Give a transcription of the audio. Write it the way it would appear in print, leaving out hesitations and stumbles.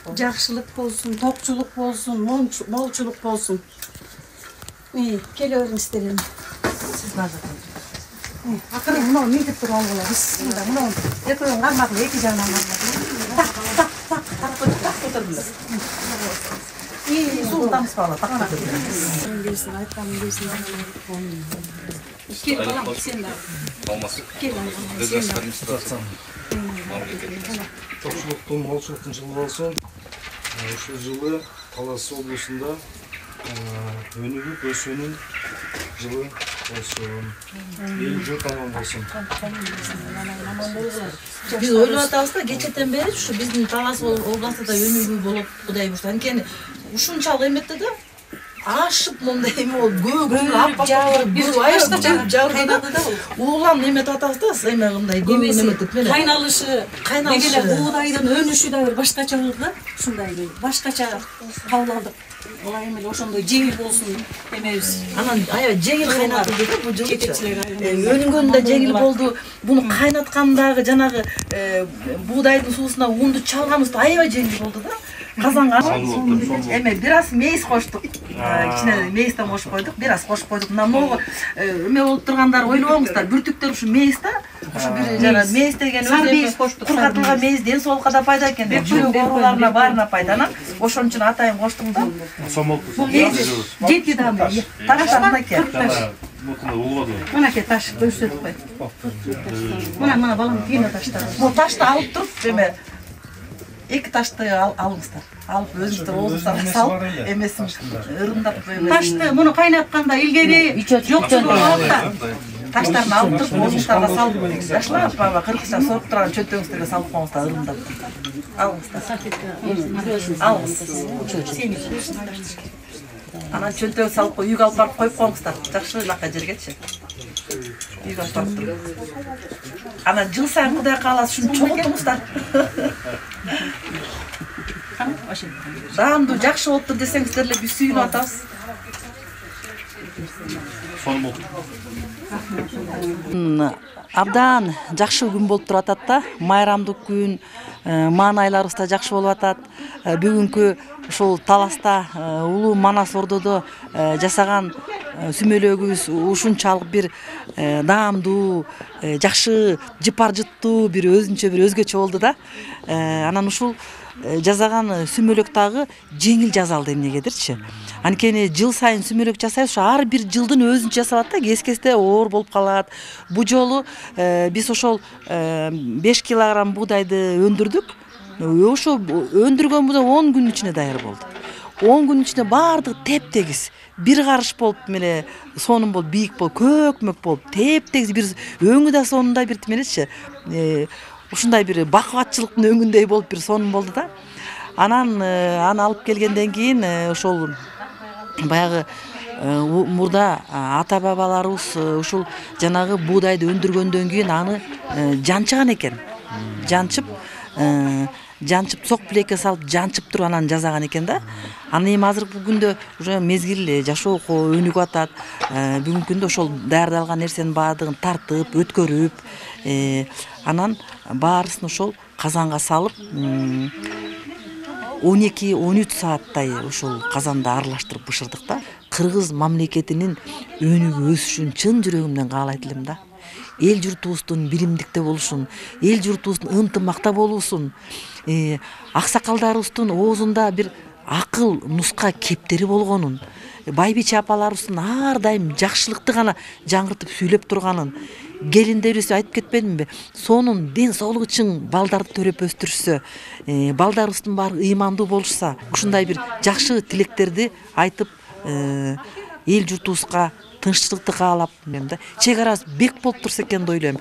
Жақшылық болсын, тоқчылық болсын, молчылық болсын. Келеріңіздер енді. Siz nazarda. Ақырын мынау не деп тұр алғыла. Бісмілда, мынау екеуін қармақлы, екі жағынан қармақлы. Tak ko'tardilar. Suv bağlı, tak ko'tardilar. Gelsin, aytqaным gelsin. Kел, балам, сен де. Olması. Kел, Biz administrasyon. Тоқшылықтың, молшылықтың жылы болсын. Şu жылы Талас облысында өнігіп өсуінің жылы болсын. Ел жұрт аман болсын. Biz ойлап атабыз да, кечеден бери ушу биздин Талас областында өнүгүү болуп, Кудай буйрса. Анткени ушунчалык эметти да. Ашып мындай эме болуп, көгүп, аппак, бир айышта жабырды да. Уулам эметип атабыз да, эме кандай көгүн эметип менен. Кайналышы, дегеле буудайдын өнүшү да бир башкача болду да. Ушундай башкача кабыл алдык. Олай эмеле ошондой жеңил болсун эмебиз. Анан аябай жеңил кайнатылды да бул жылы. Өнүгөндө жеңил болду. Буну кайнаткандагы жанагы буудайдын суусуна унду чалганыбыз аябай жеңил болду да. Казанга эме бир аз мейис коштук. Кичине мейистен кошуп койдук, бир аз кошуп койдук. Мына могу эме болуп тургандар ойлобоңуздар. Бүртүктөр ушу мейис да. Ушу бир жана мейис деген өзү кургатылган мейис ден соолукка да пайда экен. Жүрөк ооруларына баарына пайда. Анан ошон үчүн атайын коштум да. Жети дамы. Таштарына ке. Мынакей таш көрсөтүп кой. Мына балам кийине таштар. Бул ташты алып туруп эме эки ташты алыңыздар. Алып өзүңүздөр оозуңуздарга салып, эмесин ырымдатып эмесин. Ташты муну кайнатканда илгери жокчулук болуп да. Таштарын алып туруп оозуңуздарга салып, жашлап баба кыргызча соруп турган чөнтөгүңүздөргө салып коюңуздар ырымдап. Алыңыздар. Алыңыз. Анан чөнтөгү салып кой, үйгө алып барып коюп коюңуздар. Жакшы лака жергечи. Үйгө алып барып туруп. Анан жыл сайын Кудай кааласа ушуну чогултуңуздар. Даамдуу жакшы болуптур десеңиздер эле биз сүйүнүп атабыз. Абдан жакшы күн болуп туруп атат да. Майрамдык күн, маанайларыбыз да жакшы болуп атат. Бүгүнкү ушул Таласта улуу Манас Ордодо жасаган сүмөлөгүбүз ушунчалык бир даамдуу, жакшы, жыпар-жыттуу бир өзүнчө бир өзгөчө болду да. Анан ушул жасаган сүмөлөк дагы жеңил жасалды эмнегедирчи. Анткени жыл сайын сүмөлөк жасайбыз, ар бир жылдын өзүнчө жасалат да, кез-кезде оор болуп калат. Бу жолу биз ошол 5 килограмм буудайды өндүрдүк. Ошо өндүргөн буудай 10 күн ичинде даяр болду. 10 күн ичинде баардыгы теп-тегиз, бир карыш болуп меле сонун болуп, бийик болуп, көкмөк болуп, теп-тегиз бир өңү да сонундай бир тименечи. Ушундай бир бакубатчылыктын өңүндөй болуп бир сонун болду да. Анан аны алып келгенден кийин ошол баягы мурда ата бабаларыбыз ушул жанагы буудайды өндүргөндөн кийин аны жанчыган экен. Жанчып сок пилекке салып жанчып туруп анан жасаган экен да. Аны эми азыркы күндө уже мезгил жашоого өнүгүп атат. Бүгүнкү күндө ошол даярдалган нерсенин баардыгын тартып, өткөрүп, анан баарысын ошол казанга салып 12-13 сааттай ошол казанда аралаштырып бышырдык да. Кыргыз мамлекетинин өнүгүп өсүшүн чын жүрөгүмдөн каалайт элем да. Эл журтубуздун биримдикте болушун, эл журтубуздун ынтымакта болуусун, аксакалдарыбыздын оозунда бир акыл, нуска кептери болгонун, байбиче апаларыбыздын ар дайым жакшылыкты гана жаңыртып сүйлөп турганын, келиндерибиз айтып кетпедимби? Сонун ден соолугу чың балдарды төрөп өстүрүшсө, балдарыбыздын баары ыймандуу болушса, ушундай бир жакшы тилектерди айтып, эл журтубузга тынччылыкты каалап, чек арабыз бек болуп турса экен деп ойлойм.